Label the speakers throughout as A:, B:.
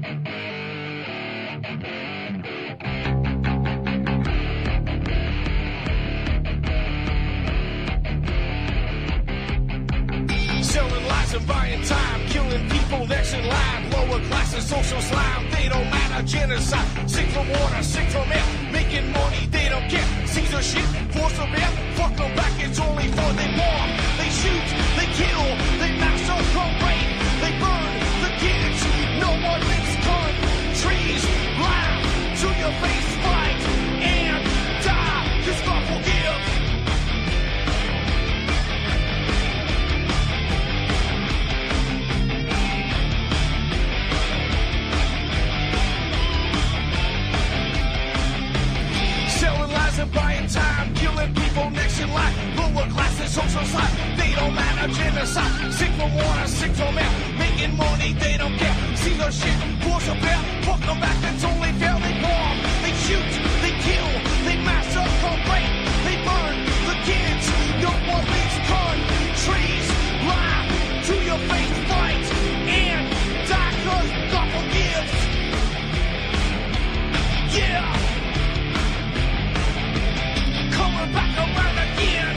A: Selling lies and buying time, killing people next in line. Lower class and social slime, they don't matter. Genocide, sick from water, sick from air. Making money, they don't care. Caesar shit, force of air. Fuck them back, it's only for they bomb. They shoot, they kill, they massacre, rape. They burn the kids, no one lives countries. Laugh to your face, fight and die. Cause God forgive. Selling lies and buying time, killing people next in line. Lower class and social side, they don't matter. Genocide, sick from water, sick from air. Making money, they don't care. See the shit, force a bear. Fuck them back, that's only fair. They bomb, they shoot, they kill, they massacre, rape. They burn the kids, no one leaves countries. Lie to your face, fight and die, cause God forgives. Yeah. Coming back around again.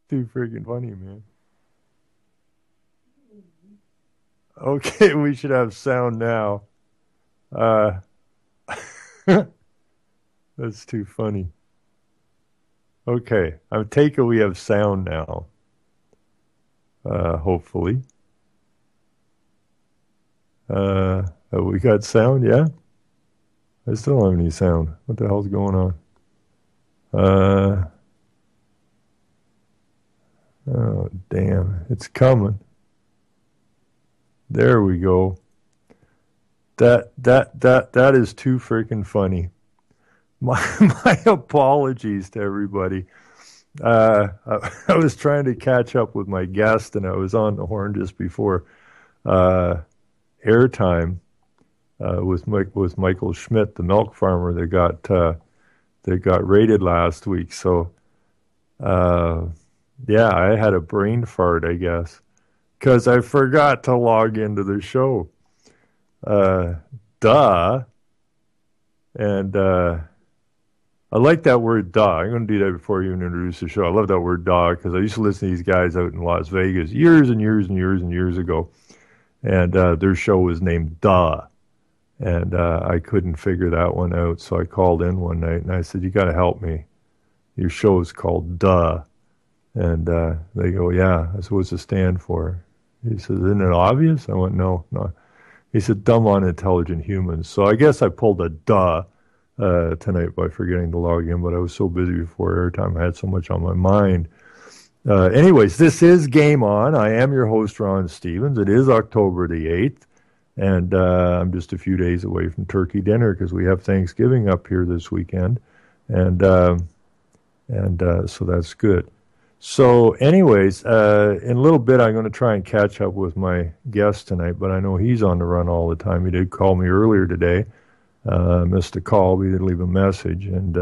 B: Too freaking funny, man. Okay, we should have sound now. Uh, that's too funny. Okay, I take it we have sound now. Hopefully. We got sound, yeah? I still don't have any sound. What the hell's going on? Uh, oh, damn. It's coming. There we go. That is too freaking funny. My my apologies to everybody. I was trying to catch up with my guest, and I was on the horn just before uh, airtime with Michael Schmidt, the milk farmer that got raided last week. So uh, yeah, I had a brain fart, I guess, because I forgot to log into the show. Uh, duh, and I like that word "duh." I'm going to do that before you introduce the show. I love that word "duh" because I used to listen to these guys out in Las Vegas years and years and years and years ago, and their show was named "Duh," and I couldn't figure that one out. So I called in one night and I said, "You got to help me. Your show is called Duh," and they go, "Yeah, that's what it stand for." He says, "Isn't it obvious?" I went, "No, no." He said, "Dumb, unintelligent humans." So I guess I pulled a duh tonight by forgetting to log in, but I was so busy before airtime. I had so much on my mind. Anyways, this is Game On. I am your host, Ron Stevens. It is October the 8th, and I'm just a few days away from turkey dinner because we have Thanksgiving up here this weekend, and so that's good. So, anyways, in a little bit, I'm going to try and catch up with my guest tonight, but I know he's on the run all the time. He did call me earlier today. Missed a call, but he did leave a message, and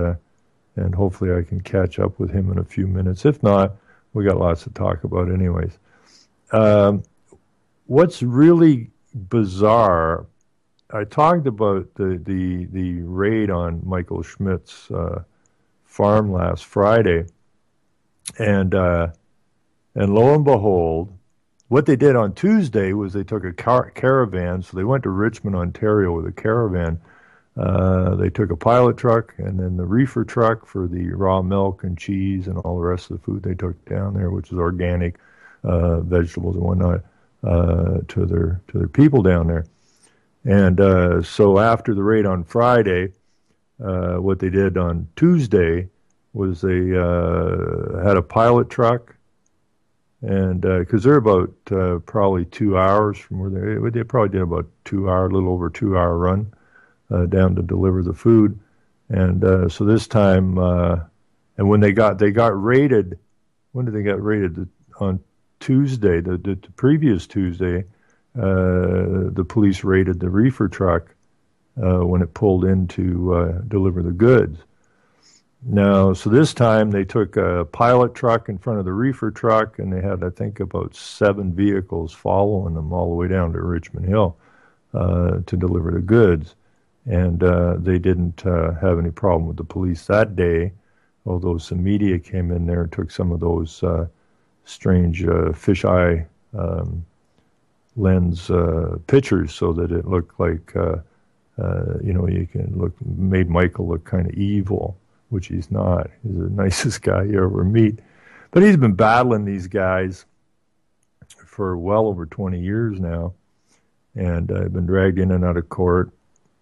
B: hopefully I can catch up with him in a few minutes. If not, we got lots to talk about, anyways. Um, what's really bizarre? I talked about the raid on Michael Schmidt's farm last Friday. And and lo and behold, what they did on Tuesday was they took a caravan. So they went to Richmond, Ontario with a caravan. They took a pilot truck and then the reefer truck for the raw milk and cheese and all the rest of the food they took down there, which is organic vegetables and whatnot, to their people down there. And so after the raid on Friday, what they did on Tuesday was they had a pilot truck, and because they're about probably 2 hours from where they probably did about 2 hour, a little over 2 hour run down to deliver the food, and so this time, and when they got raided, when did they get raided? On Tuesday, the previous Tuesday, the police raided the reefer truck when it pulled in to deliver the goods. No, so this time they took a pilot truck in front of the reefer truck, and they had, I think, about 7 vehicles following them all the way down to Richmond Hill to deliver the goods. And they didn't have any problem with the police that day, although some media came in there and took some of those strange fisheye lens pictures so that it looked like, you can made Michael look kind of evil, which he's not. He's the nicest guy you ever meet. But he's been battling these guys for well over 20 years now, and I've been dragged in and out of court.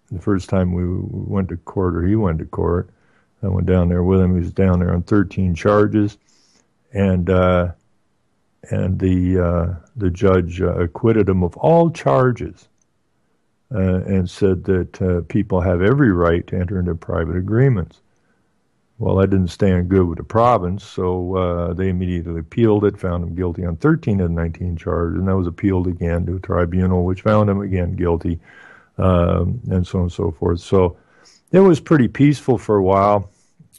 B: The first time we went to court, or he went to court, I went down there with him. He was down there on 13 charges, and the judge acquitted him of all charges and said that people have every right to enter into private agreements. Well, that didn't stand good with the province, so they immediately appealed it, found him guilty on 13 of the 19 charges, and that was appealed again to a tribunal, which found him again guilty, and so on and so forth. So it was pretty peaceful for a while,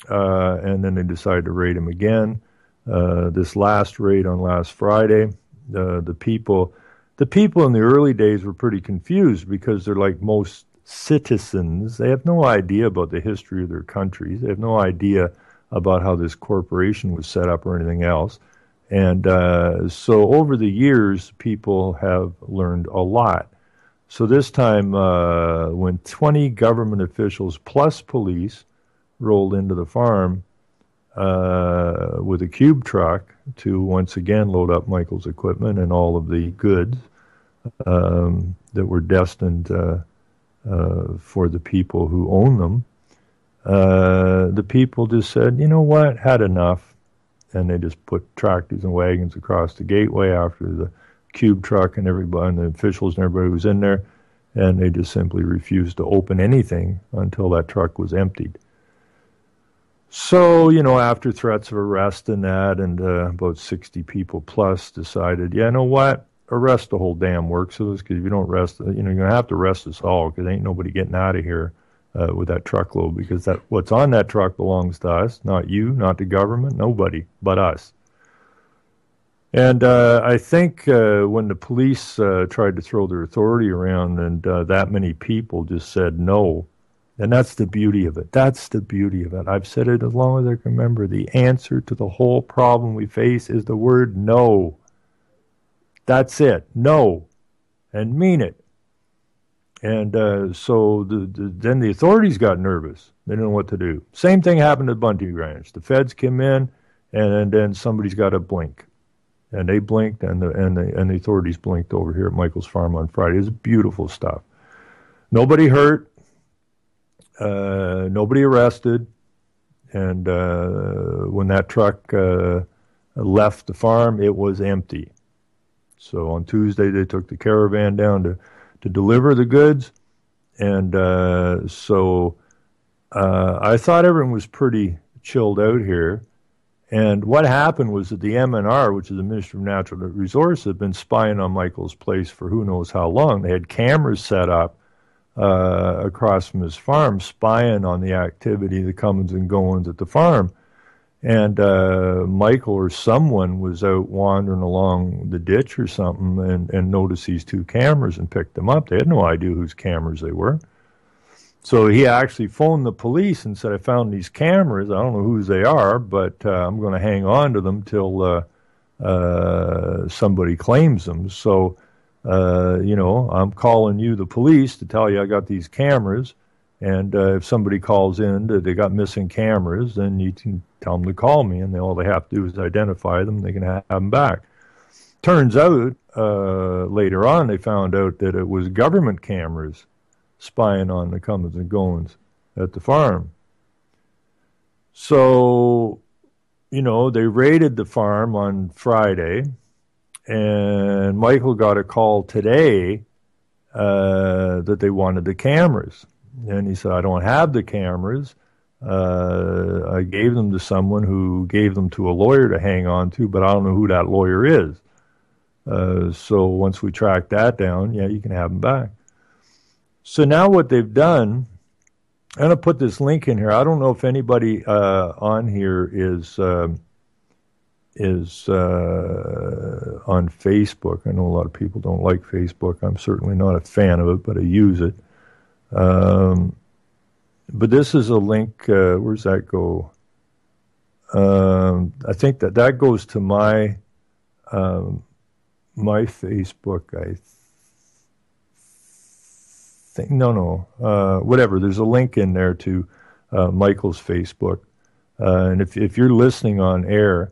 B: and then they decided to raid him again. This last raid on last Friday, the people in the early days were pretty confused because they're like most citizens. They have no idea about the history of their countries. They have no idea about how this corporation was set up or anything else. And so over the years, people have learned a lot. So this time, when 20 government officials plus police rolled into the farm with a cube truck to once again load up Michael's equipment and all of the goods that were destined for the people who own them, the people just said, you know what, had enough. And they just put tractors and wagons across the gateway after the cube truck and everybody and the officials and everybody was in there, and they just simply refused to open anything until that truck was emptied. So, after threats of arrest and that, and about 60 people plus decided, yeah, you know what, arrest the whole damn works of us, because if you don't arrest, you're going to have to arrest us all, because ain't nobody getting out of here with that truckload, because what's on that truck belongs to us, not you, not the government, nobody but us. And I think when the police tried to throw their authority around and that many people just said no, and that's the beauty of it. That's the beauty of it. I've said it as long as I can remember. The answer to the whole problem we face is the word no. That's it. No. And mean it. And so then the authorities got nervous. They didn't know what to do. Same thing happened at Bunty Ranch. The feds came in, and then somebody's got to blink. And they blinked, and the authorities blinked over here at Michael's farm on Friday. It was beautiful stuff. Nobody hurt. Nobody arrested. And when that truck left the farm, it was empty. So on Tuesday, they took the caravan down to deliver the goods. And so I thought everyone was pretty chilled out here. And what happened was that the MNR, which is the Ministry of Natural Resources, had been spying on Michael's place for who knows how long. They had cameras set up across from his farm, spying on the activity, the comings and goings at the farm. And Michael or someone was out wandering along the ditch or something and noticed these two cameras and picked them up. They had no idea whose cameras they were. So he actually phoned the police and said, I found these cameras. I don't know whose they are, but I'm going to hang on to them till somebody claims them. So, I'm calling you, the police, to tell you I got these cameras. And if somebody calls in that they got missing cameras, then you can tell them to call me, and all they have to do is identify them. They can have them back. Turns out, later on, they found out that it was government cameras spying on the comings and goings at the farm. So, they raided the farm on Friday, and Michael got a call today that they wanted the cameras. And he said, I don't have the cameras. I gave them to someone who gave them to a lawyer to hang on to, but I don't know who that lawyer is. So once we track that down, yeah, you can have them back. So now what they've done, I'm going to put this link in here. I don't know if anybody on here is on Facebook. I know a lot of people don't like Facebook. I'm certainly not a fan of it, but I use it. But this is a link. Where's that go? I think that goes to my my Facebook. I think whatever. There's a link in there to Michael's Facebook, and if you're listening on air,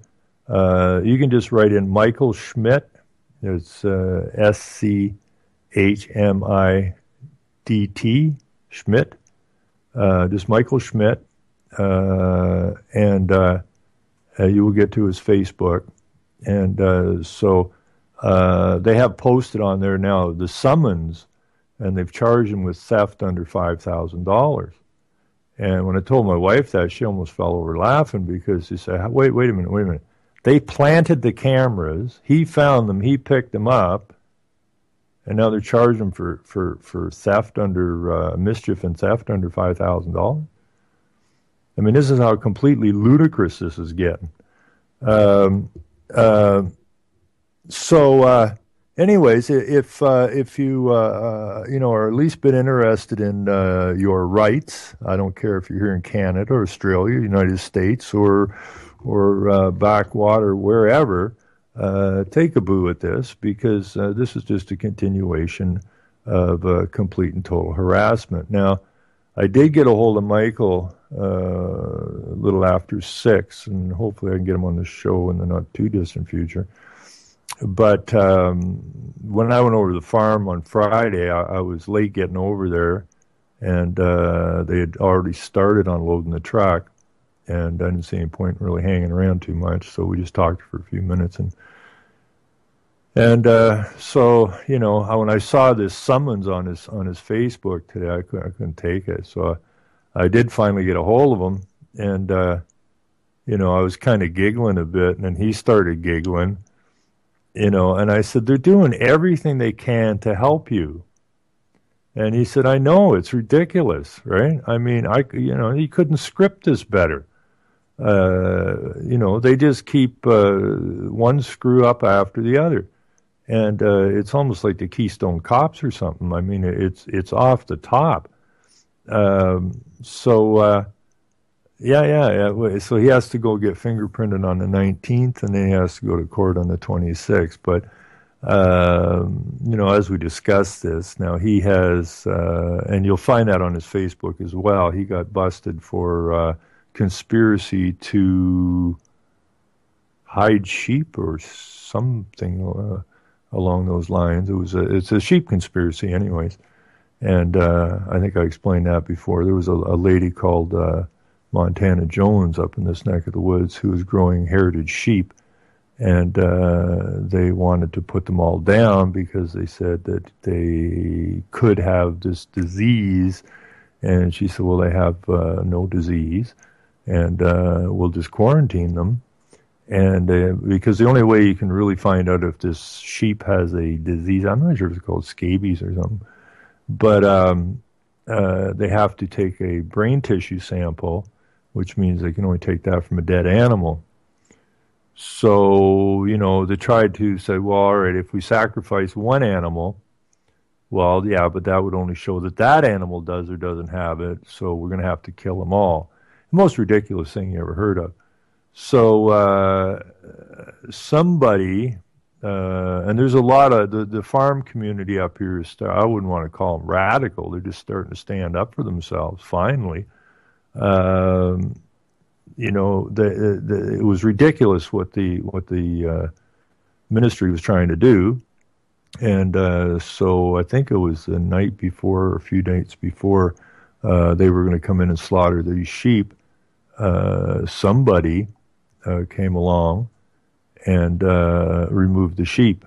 B: you can just write in Michael Schmidt. It's SCHMIDT Schmidt. Just Michael Schmidt, and you will get to his Facebook. And so they have posted on there now the summons, and they've charged him with theft under $5,000. And when I told my wife that, she almost fell over laughing, because she said, wait a minute. They planted the cameras, he found them, he picked them up, and now they're charging him for theft under mischief and theft under $5,000. I mean, this is how completely ludicrous this is getting. Anyways, if you are at least been interested in your rights, I don't care if you're here in Canada or Australia, United States, or backwater, wherever, take a boo at this, because this is just a continuation of complete and total harassment. Now, I did get a hold of Michael a little after 6, and hopefully I can get him on the show in the not too distant future. But when I went over to the farm on Friday, I was late getting over there, and they had already started unloading the truck, and I didn't see any point in really hanging around too much, so we just talked for a few minutes. And so, you know, when I saw this summons on his Facebook today, I couldn't take it. So I did finally get a hold of him, and you know, I was kind of giggling a bit, and then he started giggling, you know, and I said, they're doing everything they can to help you. And he said, I know, it's ridiculous, right? I mean, you know, he couldn't script this better. You know, they just keep one screw up after the other. And it's almost like the Keystone Cops or something. I mean, it's off the top. So he has to go get fingerprinted on the 19th, and then he has to go to court on the 26th. But you know, as we discussed this, now he has, and you'll find that on his Facebook as well. He got busted for conspiracy to hide sheep or something along those lines. It's a sheep conspiracy, anyways. And I think I explained that before. There was a lady called Montana Jones up in this neck of the woods who was growing heritage sheep, and they wanted to put them all down because they said that they could have this disease. And she said, well, they have no disease, and we'll just quarantine them. And because the only way you can really find out if this sheep has a disease, I'm not sure if it's called scabies or something, but they have to take a brain tissue sample, which means they can only take that from a dead animal. So, you know, they tried to say, well, all right, if we sacrifice one animal, well, yeah, but that would only show that that animal does or doesn't have it, so we're going to have to kill them all. The most ridiculous thing you ever heard of. So somebody, and there's a lot of, the farm community up here is, I wouldn't want to call them radical, they're just starting to stand up for themselves, finally. You know, it was ridiculous what the ministry was trying to do. And so I think it was the night before, or a few nights before, they were going to come in and slaughter these sheep. Somebody came along and removed the sheep,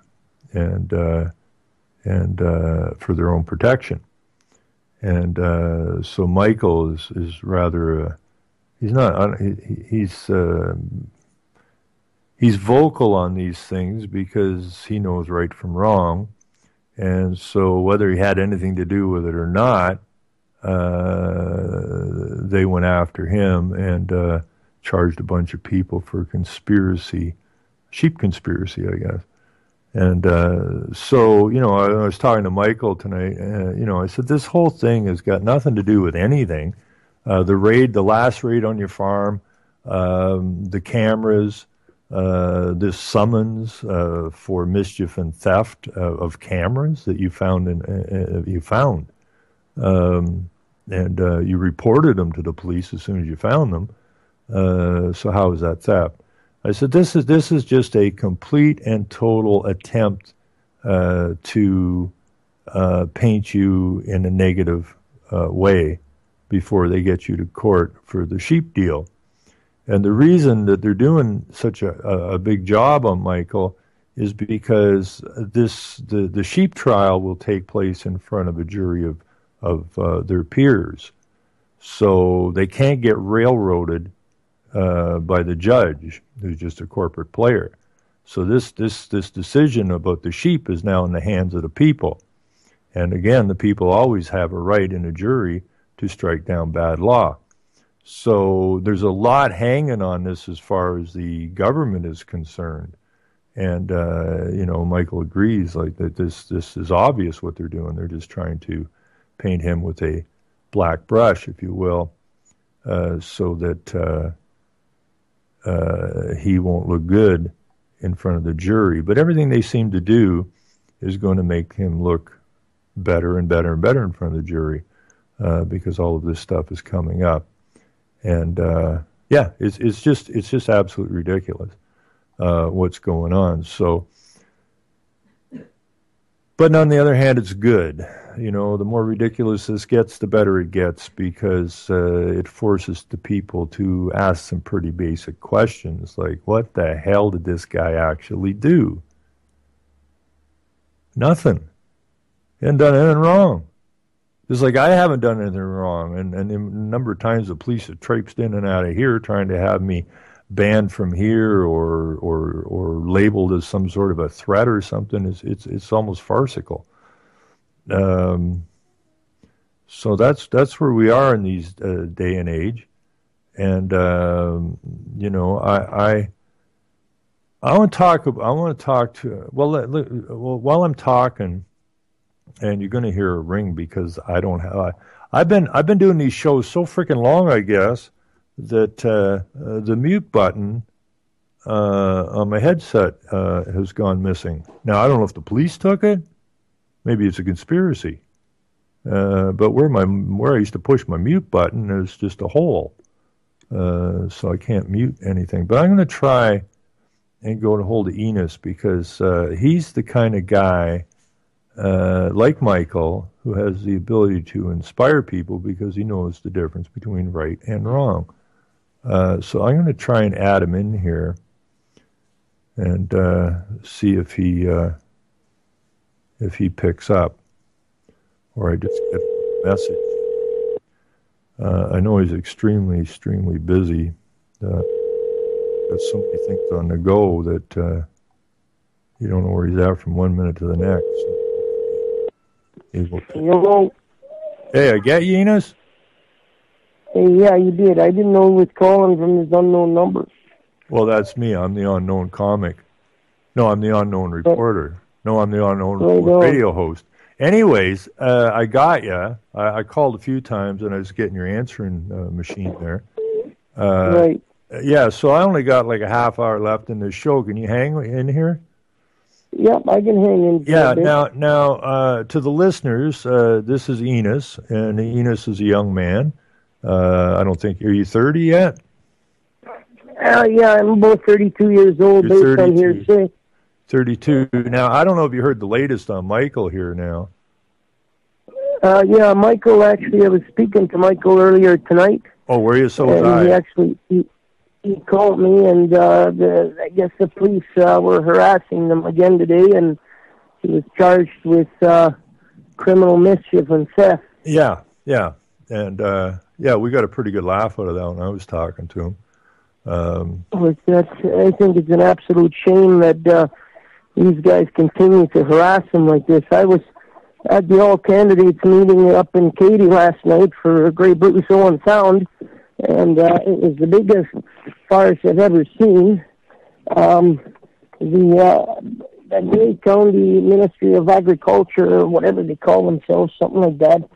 B: and for their own protection. And so Michael is rather he's vocal on these things because he knows right from wrong, and so whether he had anything to do with it or not, they went after him and charged a bunch of people for conspiracy, sheep conspiracy, I guess. And so, you know, I was talking to Michael tonight, you know, I said, this whole thing has got nothing to do with anything. The last raid on your farm, the cameras, this summons for mischief and theft of cameras that you found, and you reported them to the police as soon as you found them. So how is that theft? I said, this is just a complete and total attempt to paint you in a negative way before they get you to court for the sheep deal. And the reason that they're doing such a big job on Michael is because the sheep trial will take place in front of a jury of their peers. So they can't get railroaded by the judge, who's just a corporate player. So this decision about the sheep is now in the hands of the people. And again, the people always have a right in a jury to strike down bad law. So there's a lot hanging on this as far as the government is concerned. And, you know, Michael agrees, like, that this is obvious what they're doing. They're just trying to paint him with a black brush, if you will, so that he won't look good in front of the jury. But everything they seem to do is going to make him look better and better and better in front of the jury because all of this stuff is coming up. And it's just absolutely ridiculous what's going on. So, but on the other hand, it's good. You know, the more ridiculous this gets, the better it gets, because it forces the people to ask some pretty basic questions, like, what the hell did this guy actually do? Nothing. He hadn't done anything wrong. It's like, I haven't done anything wrong. And a number of times the police have traipsed in and out of here trying to have me banned from here or labeled as some sort of a threat or something. It's almost farcical. So that's where we are in these day and age. And you know, I want to talk to while I'm talking, and you're going to hear a ring because I've been doing these shows so freaking long, I guess, that the mute button on my headset has gone missing. Now, I don't know if the police took it. Maybe it's a conspiracy. But where I used to push my mute button, there's just a hole. So I can't mute anything. But I'm going to try and go to hold of Enos, because he's the kind of guy, like Michael, who has the ability to inspire people because he knows the difference between right and wrong. So I'm going to try and add him in here and see if he picks up, or I just get a message. I know he's extremely, extremely busy. Got so many things on the go that you don't know where he's at from one minute to the next.
C: Hello.
B: Hey, I get you, Enos?
C: Hey, yeah, you did. I didn't know who was calling from this unknown number.
B: Well, that's me. I'm the unknown comic. No, I'm the unknown reporter. No, I'm the unknown radio host. Anyways, I got you. I called a few times, and I was getting your answering machine there.
C: Right.
B: Yeah, so I only got like a half hour left in this show. Can you hang in here?
C: Yep, I can hang in.
B: Yeah, now, to the listeners, this is Enos, and Enos is a young man. I don't think, are you 30 yet?
C: Yeah, I'm about 32 years old.
B: You're
C: based on hearsay.
B: 32. Now, I don't know if you heard the latest on Michael here now.
C: Yeah, Michael, actually, I was speaking to Michael earlier tonight.
B: Oh, were you? So
C: and he called me, and I guess the police were harassing them again today, and he was charged with criminal mischief and theft.
B: Yeah. And, we got a pretty good laugh out of that when I was talking to him.
C: I think it's an absolute shame that these guys continue to harass him like this. I was at the all-candidates meeting up in Katy last night for Great Britain Show and Sound, and it was the biggest farce I've ever seen. The Grey County Ministry of Agriculture, or whatever they call themselves, something like that,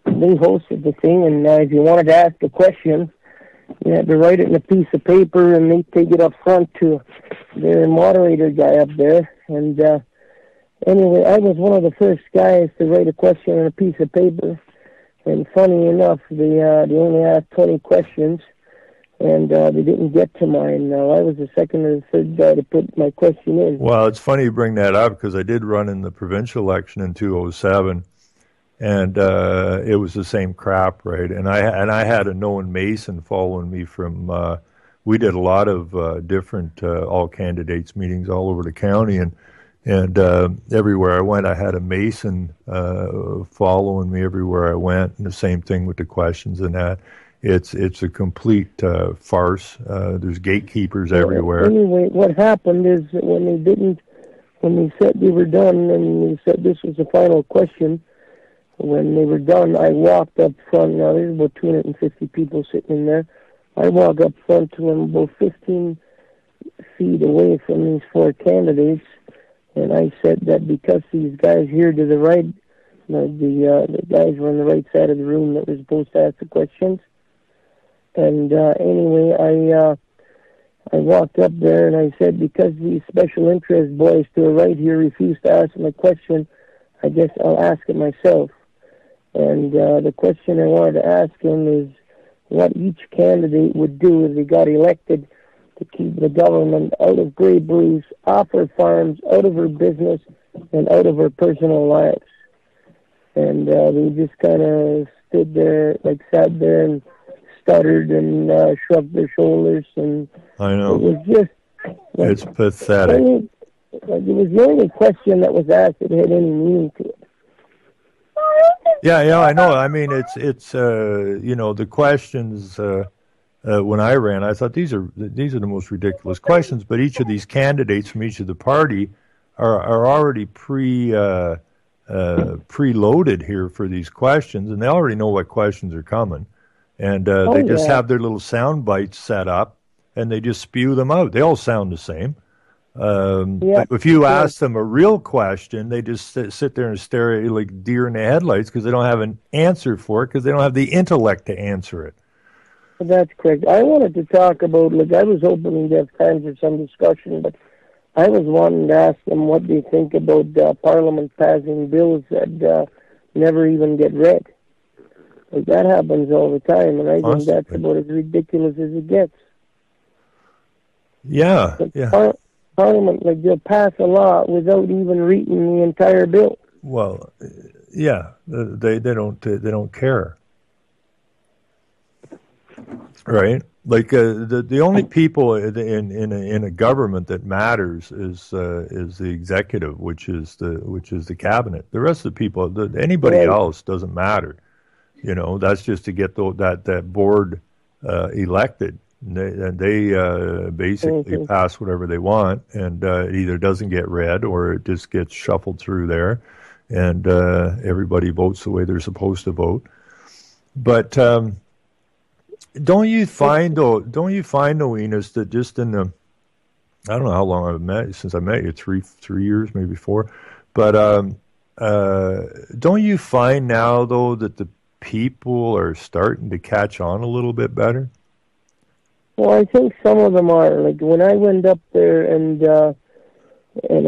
C: they hosted the thing, and if you wanted to ask a question, you had to write it in a piece of paper, and they take it up front to their moderator guy up there. And anyway, I was one of the first guys to write a question on a piece of paper. And funny enough, they only asked 20 questions, and they didn't get to mine. Now, I was the second or the third guy to put my question in.
B: Well, it's funny you bring that up, because I did run in the provincial election in 2007. And it was the same crap, right? And I had a known Mason following me from. We did a lot of different all candidates meetings all over the county, and everywhere I went, I had a Mason following me everywhere I went. And the same thing with the questions and that. It's a complete farce. There's gatekeepers everywhere.
C: Anyway, what happened is that when they said they were done, and they said this was the final question. When they were done, I walked up front. Now, there's about 250 people sitting in there. I walked up front to them about 15 feet away from these four candidates, and I said that because these guys here to the right, the guys were on the right side of the room that were supposed to ask the questions. And anyway, I walked up there and I said, because these special interest boys to the right here refused to ask him a question, I guess I'll ask it myself. And the question I wanted to ask him is what each candidate would do if they got elected to keep the government out of Grey Bruce, off her farms, out of her business, and out of her personal lives. And they just kind of stood there, like sat there and stuttered and shrugged their shoulders. And
B: I know.
C: it was just... Like,
B: it's pathetic.
C: It was the only question that was asked that had any meaning to it.
B: Yeah, I know. I mean, it's the questions. When I ran, I thought these are the most ridiculous questions. But each of these candidates from each of the party are already preloaded here for these questions, and they already know what questions are coming, and they just have their little sound bites set up, and they just spew them out. They all sound the same. But if you ask them a real question, they just sit there and stare at you like deer in the headlights because they don't have an answer for it because they don't have the intellect to answer it.
C: That's correct. I wanted to talk about, I was hoping to have time for some discussion, but I was wanting to ask them what they think about Parliament passing bills that never even get read. Like, that happens all the time, and I think that's about as ridiculous as it gets.
B: Yeah.
C: Parliament, they'll pass a law without even reading the entire bill.
B: Well, yeah, they don't care, right? Like the only people in a government that matters is the executive, which is the cabinet. The rest of the people, anybody else doesn't matter. That's just to get that board elected. And they basically pass whatever they want, and it either doesn't get read or it just gets shuffled through there, and everybody votes the way they're supposed to vote. But don't you find though, Enos, that just in the, I don't know how long I've met you, since I met you, 3 years, maybe 4, but don't you find now though that the people are starting to catch on a little bit better?
C: Well, I think some of them are. Like, when I went up there and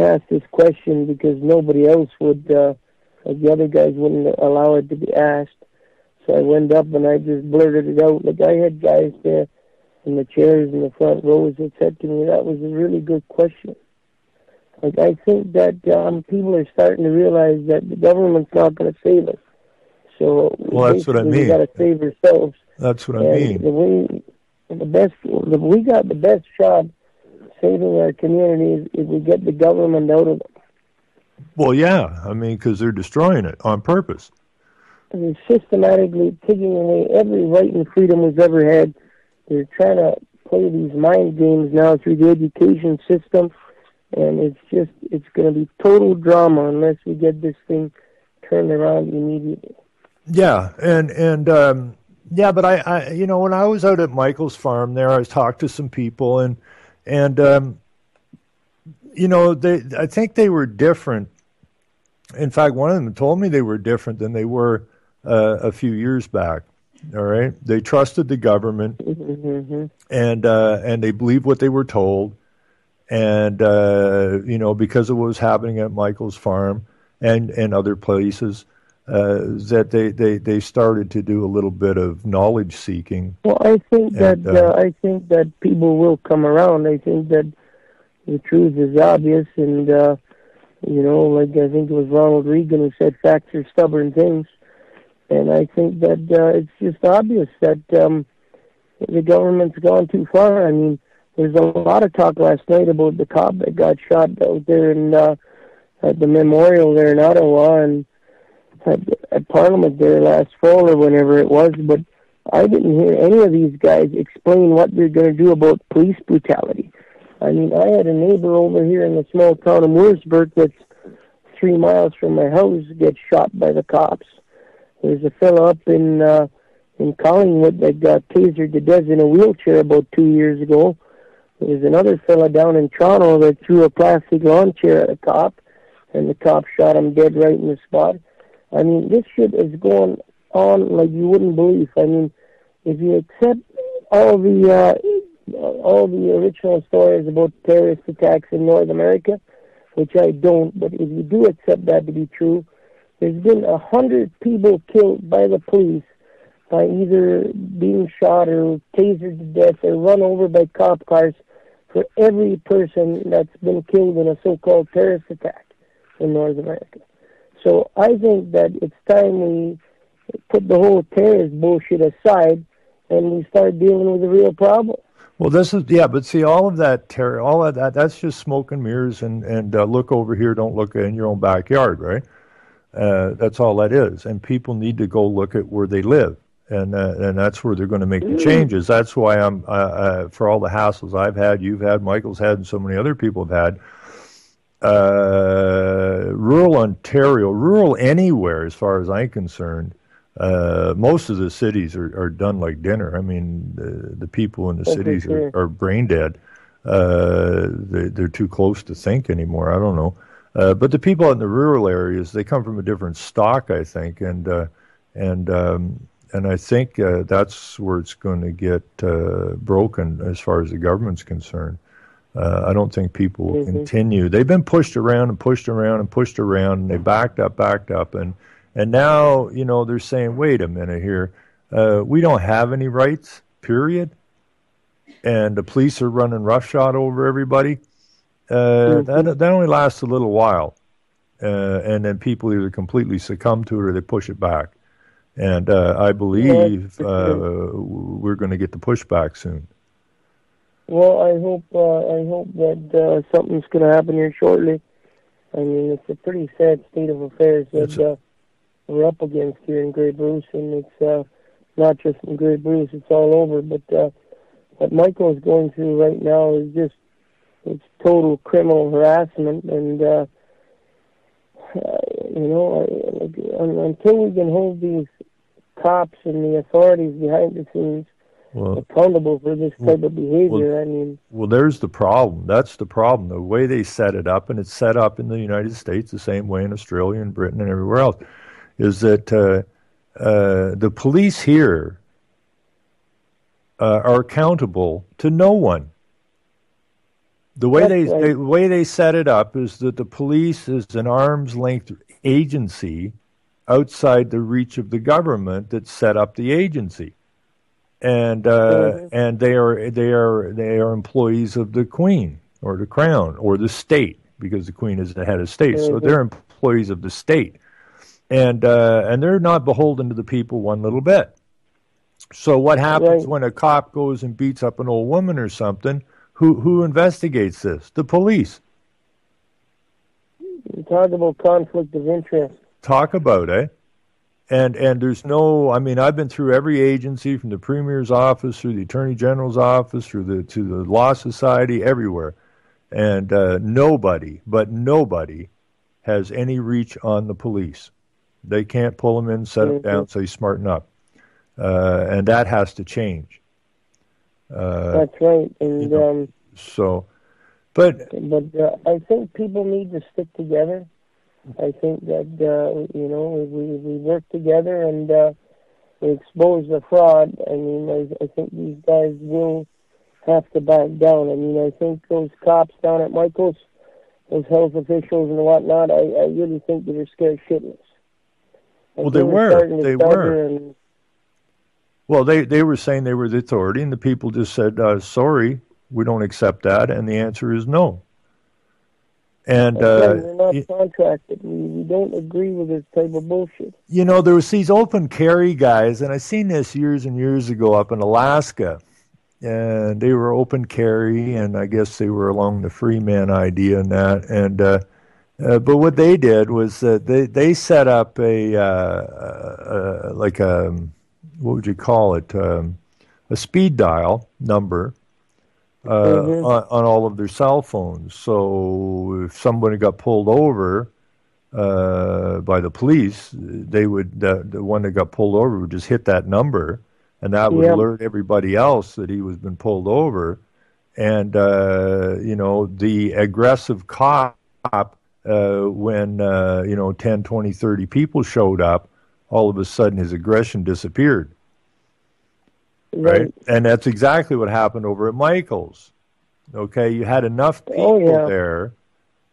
C: asked this question because nobody else would, the other guys wouldn't allow it to be asked. So I went up and I just blurted it out. Like, I had guys there in the chairs in the front rows that said to me, that was a really good question. Like, I think that people are starting to realize that the government's not going to save us. So
B: that's what I mean.
C: We got to save ourselves.
B: That's what I mean.
C: We got the best shot saving our communities if we get the government out of it.
B: Well, yeah, I mean, because they're destroying it on purpose.
C: They're systematically taking away every right and freedom we've ever had. They're trying to play these mind games now through the education system, and it's going to be total drama unless we get this thing turned around immediately. Yeah,
B: yeah, but I when I was out at Michael's farm there, I talked to some people, and I think they were different. In fact, one of them told me they were different than they were a few years back. All right, they trusted the government, and they believed what they were told, and because of what was happening at Michael's farm and other places. That they started to do a little bit of knowledge seeking.
C: Well, I think that people will come around. I think that the truth is obvious, and I think it was Ronald Reagan who said facts are stubborn things, and I think that it's just obvious that the government's gone too far. I mean, there's a lot of talk last night about the cop that got shot out there at the memorial there in Ottawa, and at Parliament there last fall or whenever it was, but I didn't hear any of these guys explain what they're going to do about police brutality. I mean, I had a neighbor over here in the small town of Mooresburg that's 3 miles from my house get shot by the cops. There's a fellow up in Collingwood that got tasered to death in a wheelchair about 2 years ago. There's another fellow down in Toronto that threw a plastic lawn chair at a cop, and the cop shot him dead right in the spot. I mean, this shit is going on like you wouldn't believe. I mean, if you accept all the all the original stories about terrorist attacks in North America, which I don't, but if you do accept that to be true, there's been 100 people killed by the police by either being shot or tasered to death or run over by cop cars for every person that's been killed in a so-called terrorist attack in North America. So I think that it's time we put the whole terrorist bullshit aside and we start dealing with the real problem.
B: Well, this is, yeah, but see, all of that terror, all of that, that's just smoke and mirrors and look over here, don't look in your own backyard, right? That's all that is. And people need to go look at where they live. And that's where they're going to make the changes. That's why I'm, for all the hassles I've had, you've had, Michael's had, and so many other people have had, rural Ontario, rural anywhere as far as I'm concerned, most of the cities are done like dinner. I mean, the people in the cities are brain dead. They're too close to think anymore. I don't know. But the people in the rural areas, they come from a different stock, I think, and I think that's where it's going to get broken as far as the government's concerned. I don't think people will continue. They've been pushed around and pushed around and pushed around, and they backed up, and now, you know, they're saying, wait a minute here, we don't have any rights, period, and the police are running roughshod over everybody. That only lasts a little while, and then people either completely succumb to it or they push it back. And I believe we're going to get the pushback soon.
C: Well, I hope that something's going to happen here shortly. I mean, it's a pretty sad state of affairs that we're up against here in Grey Bruce, and it's not just in Grey Bruce; it's all over. But what Michael is going through right now is just it's total criminal harassment, and you know, until we can hold these cops and the authorities behind the scenes accountable for this type of behavior. I mean,
B: there's the problem. That's the problem. The way they set it up, and it's set up in the United States the same way in Australia and Britain and everywhere else, is that the police here are accountable to no one. The way they set it up is that the police is an arm's length agency outside the reach of the government that set up the agency, and they are employees of the Queen or the Crown or the state, because the Queen is the head of state, so they're employees of the state, and they're not beholden to the people one little bit. So what happens when a cop goes and beats up an old woman or something? Who investigates this? The police.
C: You talk about conflict of interest.
B: Talk about it. And there's no, I mean, I've been through every agency, from the Premier's office, through the Attorney General's office, to the Law Society, everywhere. And nobody has any reach on the police. They can't pull them in, set them down, say, smarten up. And that has to change.
C: That's right. And
B: you know, but
C: I think people need to stick together. I think that you know, we work together and we expose the fraud. I mean, I think these guys will have to back down. I mean, I think those cops down at Michael's, those health officials and whatnot, I really think that they're scared shitless.
B: Well, they were. Well, they were saying they were the authority, and the people just said, sorry, we don't accept that, and the answer is no. And
C: we're not contracted. We don't agree with this type of bullshit.
B: You know, there was these open carry guys, and I seen this years and years ago up in Alaska, and they were open carry, and I guess they were along the free man idea and that. And but what they did was they set up what would you call it? A speed dial number on all of their cell phones. So if somebody got pulled over by the police, they would the one that got pulled over would just hit that number, and that would alert everybody else that he was been pulled over. And you know, the aggressive cop, when you know, 10, 20, 30 people showed up, all of a sudden his aggression disappeared. right? And that's exactly what happened over at Michael's. Okay, you had enough people there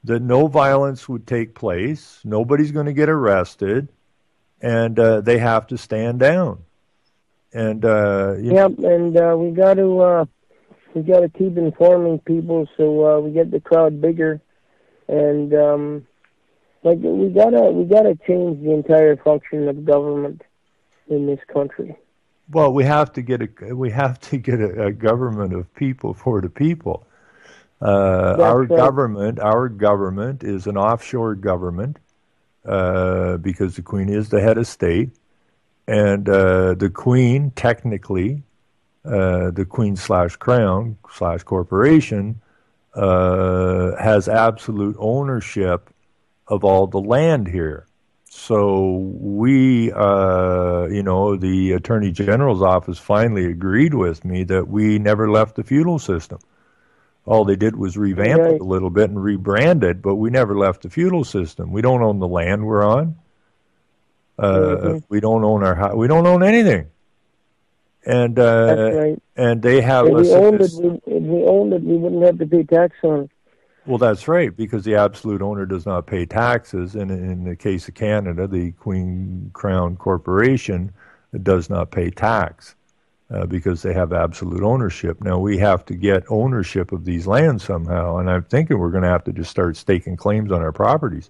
B: that no violence would take place, nobody's going to get arrested, and they have to stand down. And
C: we got to keep informing people so we get the crowd bigger, and we gotta change the entire function of government in this country.
B: Well, we have to get a government of people for the people. Our government is an offshore government because the Queen is the head of state, and the Queen technically, the Queen/Crown/corporation has absolute ownership of all the land here. So we, the Attorney General's office finally agreed with me that we never left the feudal system. All they did was revamp it a little bit and rebrand it, but we never left the feudal system. We don't own the land we're on. We don't own our house. We don't own anything. And and they have.
C: If we owned it, we wouldn't have to pay tax on it.
B: Well, that's right, because the absolute owner does not pay taxes, and in the case of Canada, the Queen Crown Corporation does not pay tax because they have absolute ownership. Now, we have to get ownership of these lands somehow, and I'm thinking we're going to have to just start staking claims on our properties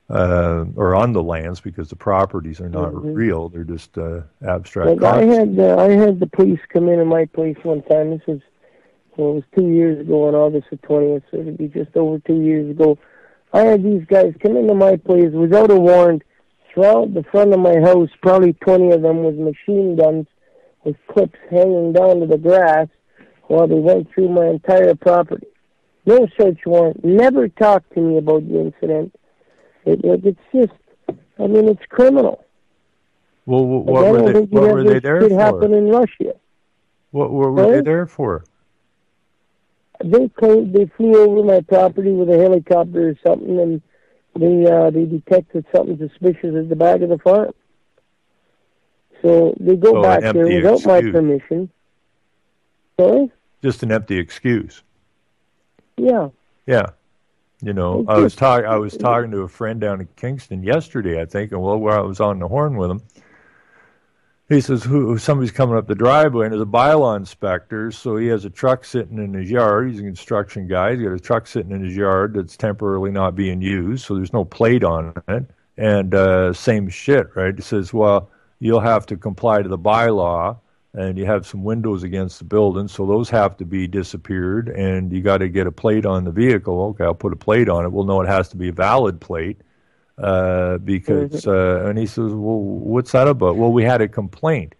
B: or on the lands, because the properties are not real; they're just abstract concepts.
C: I had the police come in my place one time. This was. Well, it was 2 years ago on August the 20th, so it'd be just over 2 years ago. I had these guys come into my place without a warrant, surround the front of my house, probably 20 of them with machine guns, with clips hanging down to the grass, while they went through my entire property. No search warrant, never talked to me about the incident. It's just, it's criminal.
B: Well, what were they there for?
C: It happened in Russia.
B: What were they there for?
C: They flew over my property with a helicopter or something, and they detected something suspicious at the back of the farm. So they go back there without my permission. Sorry?
B: Just an empty excuse.
C: Yeah.
B: Yeah. I was talking to a friend down in Kingston yesterday, I think, and where I was on the horn with him. He says, somebody's coming up the driveway, and there's a bylaw inspector, so he has a truck sitting in his yard. He's a construction guy. He's got a truck sitting in his yard that's temporarily not being used, so there's no plate on it. And same shit, right? He says, well, you'll have to comply to the bylaw, and you have some windows against the building, so those have to be disappeared, and you got to get a plate on the vehicle. Okay, I'll put a plate on it. Well, no, it has to be a valid plate. Because and he says, well, what's that about? Well, we had a complaint.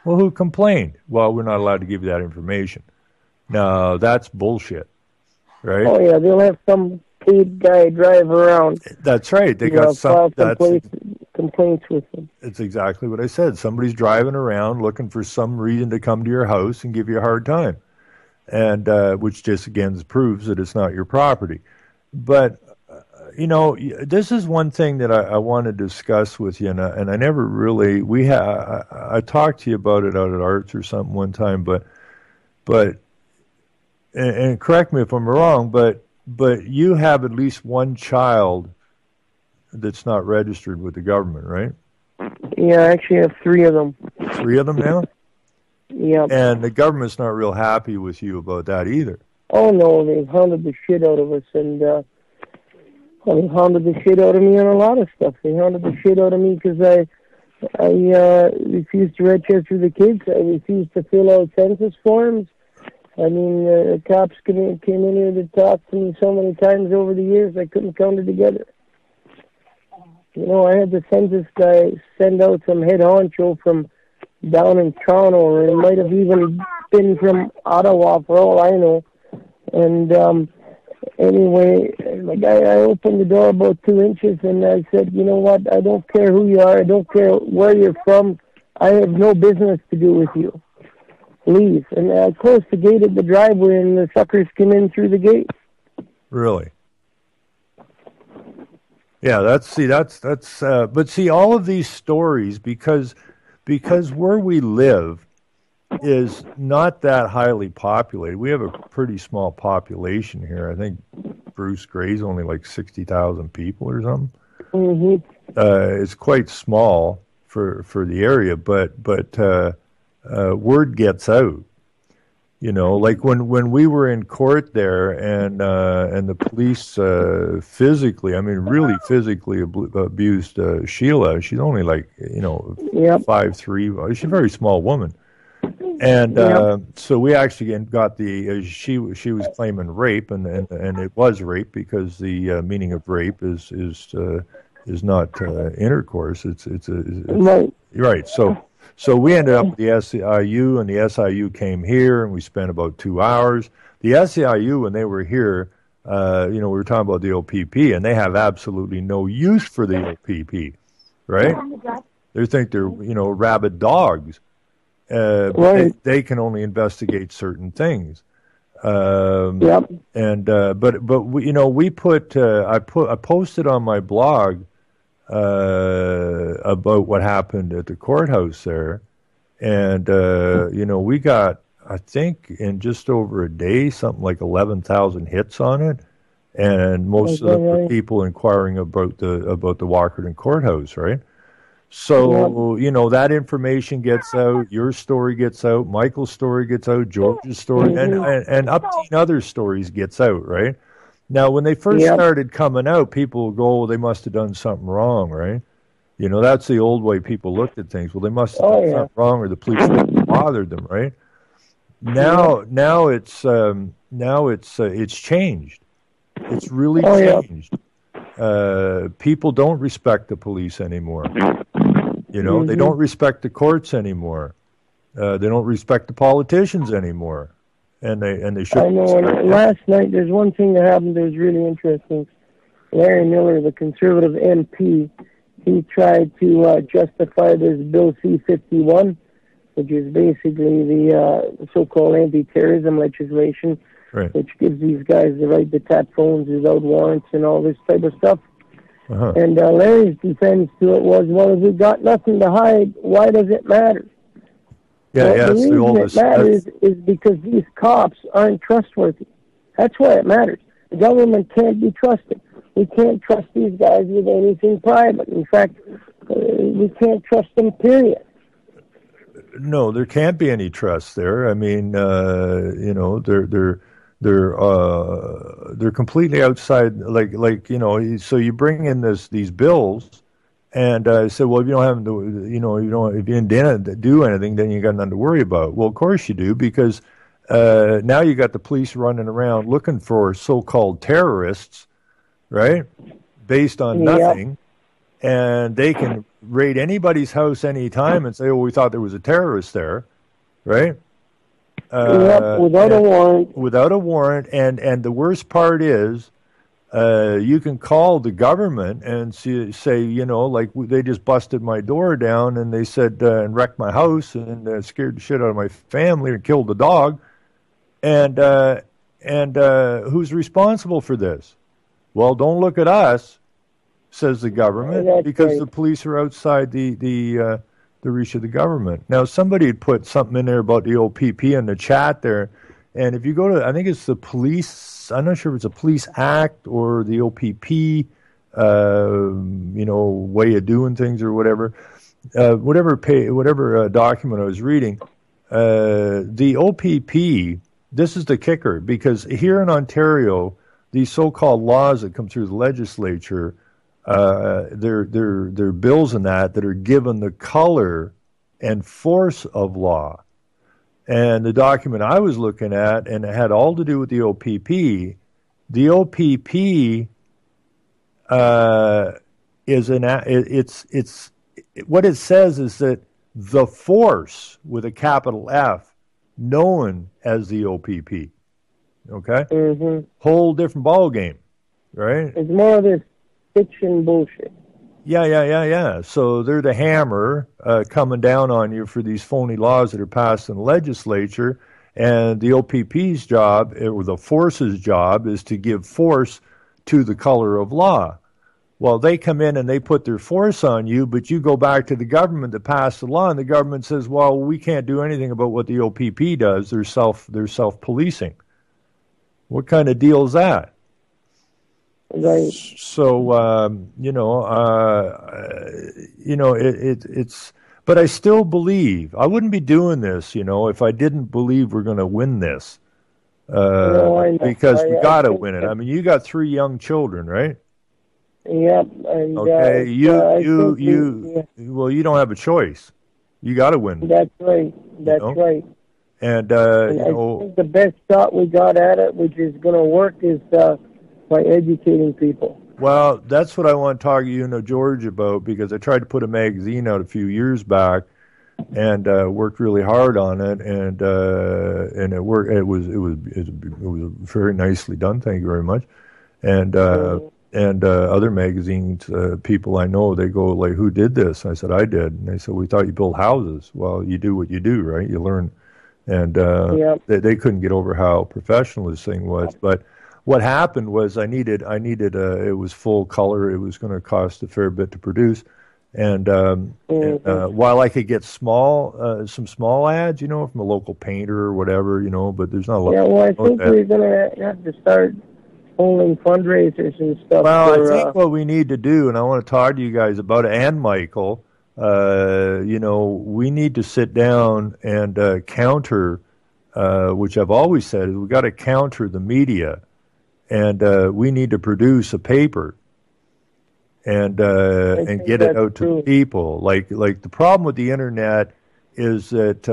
B: Well, who complained? Well, we're not allowed to give you that information. No, that's bullshit, right?
C: Oh yeah, they'll have some paid guy drive around.
B: That's right. They got some
C: complaints with them.
B: It's exactly what I said. Somebody's driving around looking for some reason to come to your house and give you a hard time, and which just again proves that it's not your property. But this is one thing that I want to discuss with you, and I never really I talked to you about it out at Arts or something one time, but and correct me if I'm wrong, but you have at least one child that's not registered with the government, right?
C: Yeah, I actually have 3 of them.
B: 3 of them now?
C: Yeah.
B: And the government's not real happy with you about that either.
C: Oh no, they've hounded the shit out of us, and they hounded the shit out of me on a lot of stuff. They hounded the shit out of me because I refused to register the kids. I refused to fill out census forms. The cops came in here to talk to me so many times over the years, I couldn't count it together. I had the census guy send out some head honcho from down in Toronto, or it might have even been from Ottawa for all I know. And anyway, I opened the door about 2 inches, and I said, you know what, I don't care who you are, I don't care where you're from, I have no business to do with you. Leave. And I closed the gate at the driveway, and the suckers came in through the gate.
B: Really? Yeah, but see, all of these stories, because where we live is not that highly populated. We have a pretty small population here. I think Bruce Gray's only like 60,000 people or something.
C: Mm-hmm.
B: It's quite small for the area, but word gets out. You know, like when we were in court there, and the police physically, I mean, really physically abused Sheila. She's only like, you know, 5'3". She's a very small woman, and so we actually got she was claiming rape, and it was rape because the meaning of rape is not intercourse. It's right. So we ended up with the SEIU, and the SIU came here, and we spent about 2 hours. The SEIU, when they were here, we were talking about the OPP, and they have absolutely no use for the OPP, right? They think they're, rabid dogs. They can only investigate certain things. And but we put I posted on my blog about what happened at the courthouse there, and we got, I think, in just over a day, something like 11,000 hits on it, and most of them were people inquiring about the Walkerton courthouse, right? So that information gets out, your story gets out, Michael's story gets out, George's story, and up to other stories gets out, right? Now, when they first started coming out, people would go, they must have done something wrong, right? That's the old way people looked at things. Well, they must have done something wrong, or the police bothered them, right? Now it's changed. It's really changed. People don't respect the police anymore. They don't respect the courts anymore. They don't respect the politicians anymore. And they should.
C: I know. And last night, there's one thing that happened that was really interesting. Larry Miller, the conservative MP, he tried to justify this Bill C-51, which is basically the so-called anti-terrorism legislation, which gives these guys the right to tap phones without warrants and all this type of stuff. And Larry's defense to it was, well, if we've got nothing to hide, why does it matter? The reason it matters is because these cops aren't trustworthy. That's why it matters. The government can't be trusted. We can't trust these guys with anything private. In fact, we can't trust them, period.
B: No, there can't be any trust there. I mean, they're completely outside. So you bring in these bills. And I said, well, if you don't have to, if you didn't do anything, then you got nothing to worry about. Well, of course you do, because now you got the police running around looking for so-called terrorists, right? Based on nothing, and they can raid anybody's house anytime and say, "Oh, we thought there was a terrorist there," right?
C: Without a warrant.
B: Without a warrant, and the worst part is, you can call the government and say, they just busted my door down, and they said, and wrecked my house, and scared the shit out of my family, and killed the dog. And who's responsible for this? Well, don't look at us, says the government, because the police are outside the reach of the government. Now, somebody had put something in there about the OPP in the chat there. And if you go to, I think it's the police, I'm not sure if it's a police act or the OPP, way of doing things or whatever, whatever document I was reading, the OPP, this is the kicker, because here in Ontario, these so-called laws that come through the legislature, they're bills in that are given the color and force of law. And the document I was looking at, and it had all to do with the OPP. The OPP it's what it says is that the force with a capital F, known as the OPP, okay, whole different ball game, right?
C: It's more of this fiction bullshit.
B: Yeah. So they're the hammer coming down on you for these phony laws that are passed in the legislature, and the OPP's job, or the force's job, is to give force to the color of law. Well, they come in and they put their force on you, but you go back to the government that passed the law, and the government says, "Well, we can't do anything about what the OPP does. They're self-policing." What kind of deal is that?
C: Right.
B: So it's. But I still believe I wouldn't be doing this, if I didn't believe we're going to win this. Because we got to win it. I mean, you got 3 young children, right?
C: Yep. And,
B: okay. Well, you don't have a choice. You got to win.
C: That's right. That's right.
B: And
C: I think the best shot we got at it, which is going to work, is by educating people.
B: Well, that's what I want to talk to you, George, about, because I tried to put a magazine out a few years back, and worked really hard on it, and it worked. It was very nicely done. Thank you very much. And other magazines, people I know, they go like, "Who did this?" I said, "I did." And they said, "We thought you built houses." Well, you do what you do, right? You learn, and they couldn't get over how professional this thing was, but. What happened was I needed it was full color. It was going to cost a fair bit to produce, and while I could get some small ads, from a local painter or whatever, but there's not a lot.
C: Yeah, well, I think we're going to have to start holding fundraisers and stuff.
B: Well, I think what we need to do, and I want to talk to you guys about it, and Michael, we need to sit down and counter, which I've always said is we got to counter the media. And we need to produce a paper and get it out to people. Like the problem with the internet is that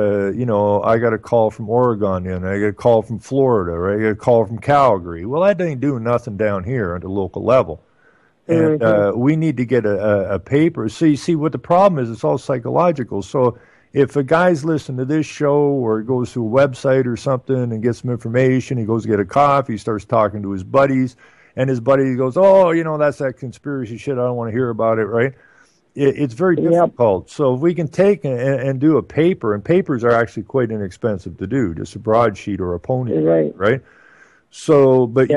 B: I got a call from Oregon, and I got a call from Florida, or I got a call from Calgary. Well, that ain't doing nothing down here at the local level. And we need to get a paper. See what the problem is? It's all psychological. So if a guy's listening to this show, or he goes to a website or something and gets some information, he goes to get a coffee, he starts talking to his buddies, and his buddy goes, "Oh, that's that conspiracy shit. I don't want to hear about it," right? It's very difficult. So if we can take and do a paper, and papers are actually quite inexpensive to do, just a broadsheet or a pony, right? So, but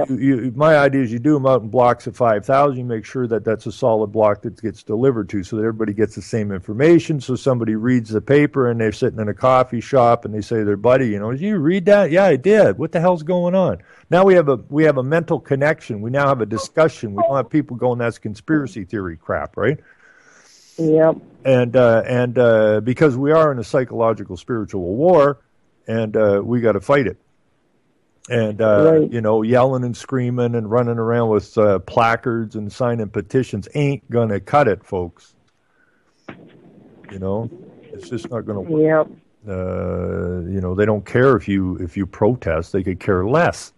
B: my idea is you do them out in blocks of 5,000. You make sure that that's a solid block that gets delivered to, so that everybody gets the same information. So somebody reads the paper, and they're sitting in a coffee shop, and they say to their buddy, "Did you read that?" "Yeah, I did." "What the hell's going on?" Now we have a mental connection. We now have a discussion. We don't have people going, "That's conspiracy theory crap," right?
C: Yep.
B: And because we are in a psychological spiritual war, and we got to fight it. And, yelling and screaming and running around with placards and signing petitions ain't going to cut it, folks. It's just not going to work.
C: Yep.
B: They don't care if you protest. They could care less.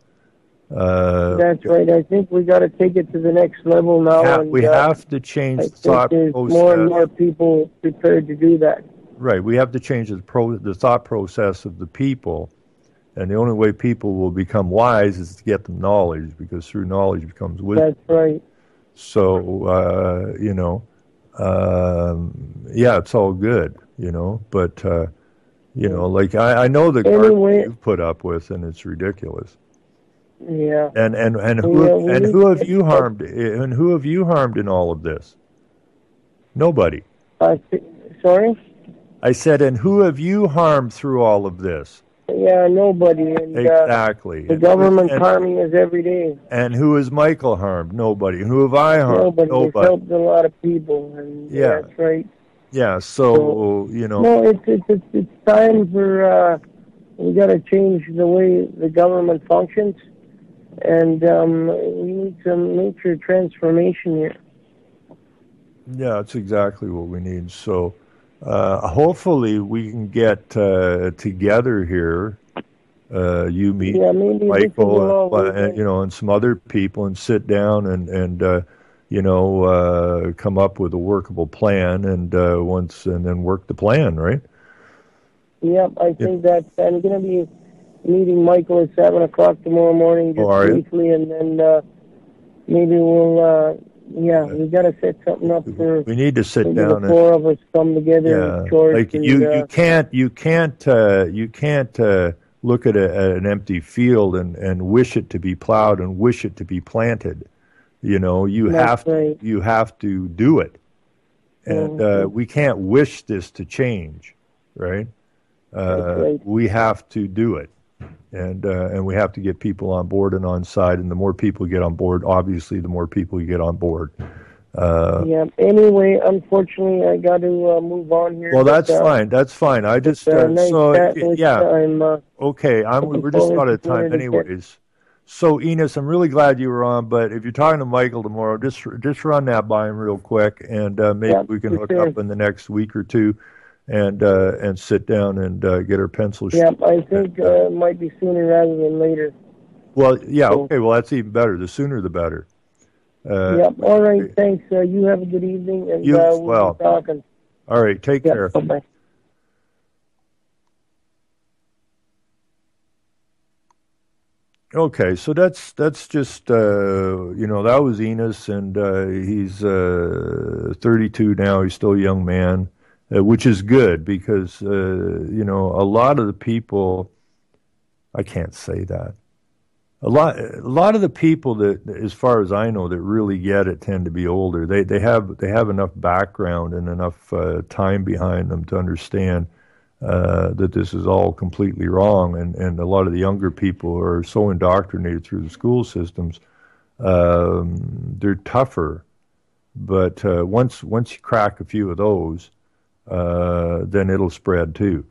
C: That's right. I think we got to take it to the next level now.
B: We have to change the thought process.
C: More and more people prepared to do that.
B: Right. We have to change the thought process of the people. And the only way people will become wise is to get them knowledge, because through knowledge becomes wisdom.
C: That's right.
B: So, it's all good, but, like I know the garbage you've put up with, and it's ridiculous.
C: Yeah.
B: And who have you harmed? And who have you harmed in all of this? Nobody.
C: Sorry?
B: I said, and who have you harmed through all of this?
C: Yeah, nobody. And,
B: exactly.
C: The government's harming us every day.
B: And who has Michael harmed? Nobody. And who have I harmed?
C: Nobody. It's helped a lot of people. And that's right.
B: Yeah, so
C: No, it's time for, we got to change the way the government functions. And we need some nature transformation here.
B: Yeah, that's exactly what we need. So... hopefully we can get together here, you, me, Michael, and some other people, and sit down and come up with a workable plan, and then work the plan, right?
C: Yep, I think that I'm going to be meeting Michael at 7:00 tomorrow morning, just briefly, and then maybe we'll. We got to set something up for. We
B: need to sit down.
C: The four of us come together.
B: Like you can't look at an empty field and wish it to be plowed and wish it to be planted. You have to do it. And we can't wish this to change, right? We have to do it. And we have to get people on board and on side. And the more people get on board, obviously, the more people you get on board.
C: Anyway, unfortunately, I got to move on here.
B: Well, that's fine. That's fine. I just okay. We're just out of time, anyways. So, Enos, I'm really glad you were on. But if you're talking to Michael tomorrow, just run that by him real quick, and maybe we can hook up in the next week or two, and sit down and get our pencils.
C: Yeah, I think it might be sooner rather than later.
B: Well, yeah. Okay. Well, that's even better. The sooner, the better.
C: All right. Thanks. You have a good evening, and
B: you as well.
C: We'll be talking.
B: All right. Take care.
C: Bye-bye.
B: Okay, so that's just that was Enos, and he's 32 now. He's still a young man, which is good because a lot of the people, I can't say that. A lot of the people that, as far as I know, that really get it tend to be older. They have enough background and enough time behind them to understand that this is all completely wrong, and a lot of the younger people are so indoctrinated through the school systems. They're tougher, but once you crack a few of those, then it'll spread too.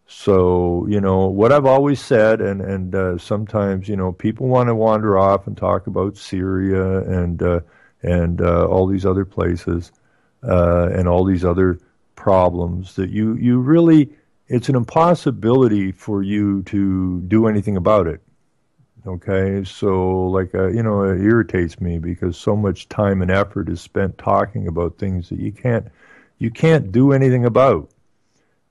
B: So what I've always said, and sometimes people want to wander off and talk about Syria and all these other places and all these other problems that you really. It's an impossibility for you to do anything about it. Okay, so it irritates me because so much time and effort is spent talking about things that you can't do anything about.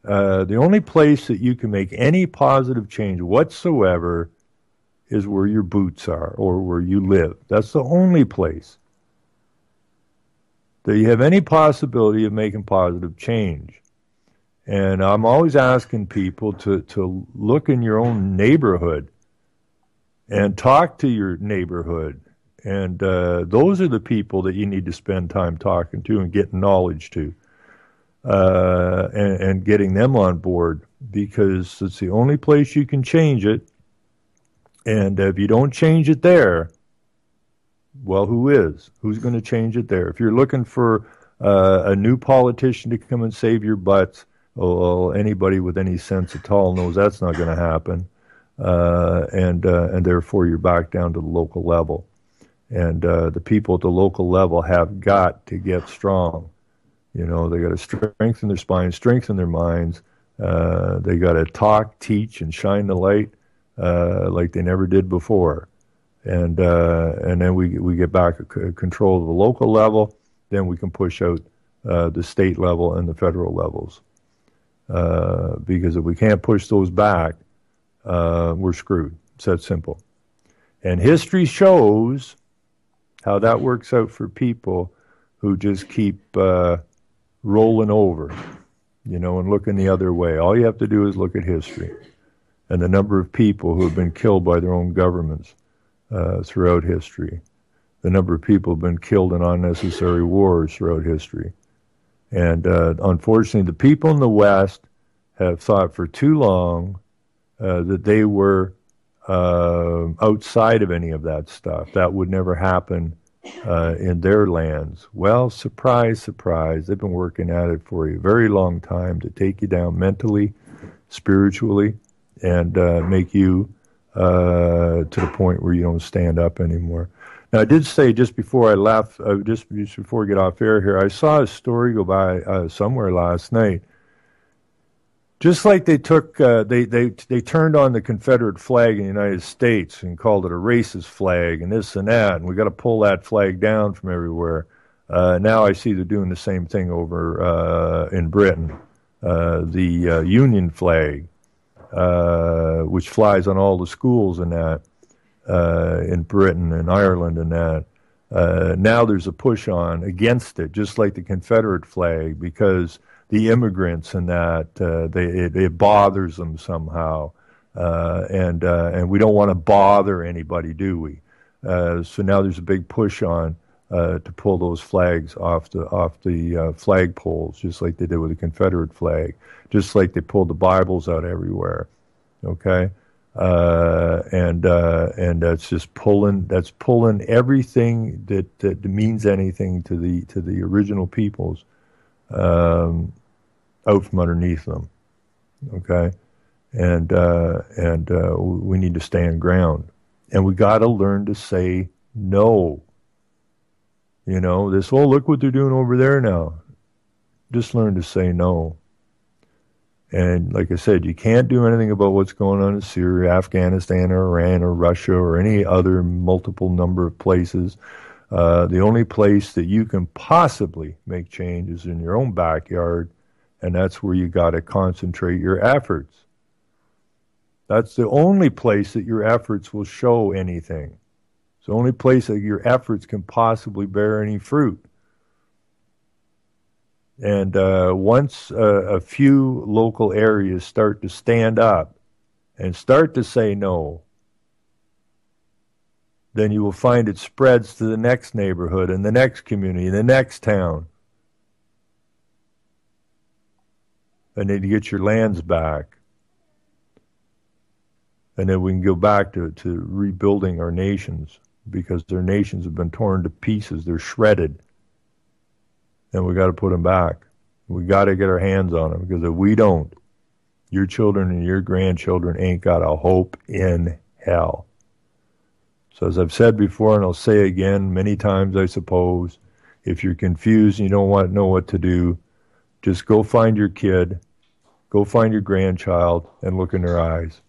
B: The only place that you can make any positive change whatsoever is where your boots are or where you live. That's the only place that you have any possibility of making positive change. And I'm always asking people to look in your own neighborhood and talk to your neighborhood. And those are the people that you need to spend time talking to and getting knowledge to and getting them on board, because it's the only place you can change it. And if you don't change it there, well, who is? Who's going to change it there? If you're looking for a new politician to come and save your butts, well, anybody with any sense at all knows that's not going to happen, and therefore you're back down to the local level, and the people at the local level have got to get strong. They got to strengthen their spine, strengthen their minds. They got to talk, teach, and shine the light like they never did before, and then we get back control of the local level. Then we can push out the state level and the federal levels. Because if we can't push those back, we're screwed. It's that simple. And history shows how that works out for people who just keep rolling over, and looking the other way. All you have to do is look at history and the number of people who have been killed by their own governments throughout history, the number of people who have been killed in unnecessary wars throughout history. And unfortunately, the people in the West have thought for too long that they were outside of any of that stuff. That would never happen in their lands. Well, surprise, surprise, they've been working at it for a very long time to take you down mentally, spiritually, and make you to the point where you don't stand up anymore. Now, I did say just before I left, just before we get off air here, I saw a story go by somewhere last night. Just like they took, they turned on the Confederate flag in the United States and called it a racist flag and this and that, and we got to pull that flag down from everywhere. Now I see they're doing the same thing over in Britain, the Union flag, which flies on all the schools and that. In Britain and Ireland and that. Now there's a push on against it, just like the Confederate flag, because the immigrants and that, it bothers them somehow. And we don't want to bother anybody, do we? So now there's a big push on to pull those flags off the flag poles, just like they did with the Confederate flag, just like they pulled the Bibles out everywhere. Okay, and that's just pulling everything that means anything to the original peoples out from underneath them. Okay, and we need to stand ground, and we got to learn to say no. You know, look what they're doing over there now. Just learn to say no. And like I said, you can't do anything about what's going on in Syria, Afghanistan, or Iran, or Russia, or any other multiple number of places. The only place that you can possibly make change is in your own backyard, and that's where you got to concentrate your efforts. That's the only place that your efforts will show anything. It's the only place that your efforts can possibly bear any fruit. And once a few local areas start to stand up and start to say no, then you will find it spreads to the next neighborhood and the next community and the next town. And then you get your lands back. And then we can go back to rebuilding our nations, because their nations have been torn to pieces. They're shredded. And we got to put them back. We got to get our hands on them, because if we don't, your children and your grandchildren ain't got a hope in hell. So as I've said before, and I'll say again many times, I suppose, if you're confused and you don't know what to do, just go find your kid, go find your grandchild, and look in their eyes.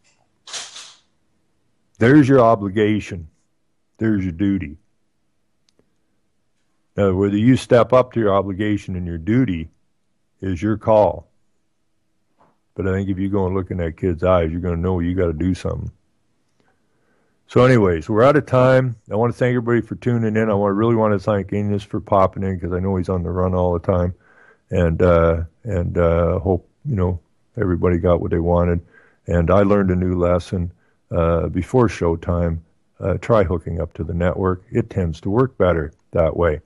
B: There's your obligation. There's your duty. Now, whether you step up to your obligation and your duty is your call. But I think if you go and look in that kid's eyes, you're going to know you got to do something. So anyways, we're out of time. I want to thank everybody for tuning in. I really want to thank Enos for popping in, because I know he's on the run all the time. And hope, everybody got what they wanted. And I learned a new lesson before showtime. Try hooking up to the network. It tends to work better that way.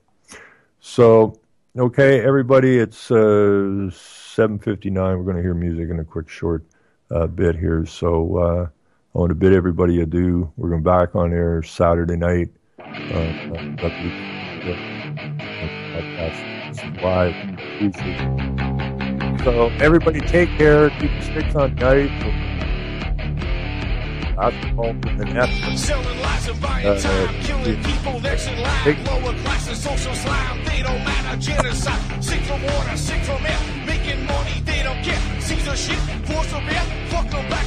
B: So, okay, everybody, it's 7:59. We're going to hear music in a quick, short bit here. So I want to bid everybody adieu. We're going back on air Saturday night. So everybody take care. Keep the sticks on tight.
A: Selling lies and buying time, killing people next in line. Lower classes, social slime, they don't matter. Genocide, sick from water, sick from air. Making money, they don't care. Caesar shit, force of air. Fuck them back.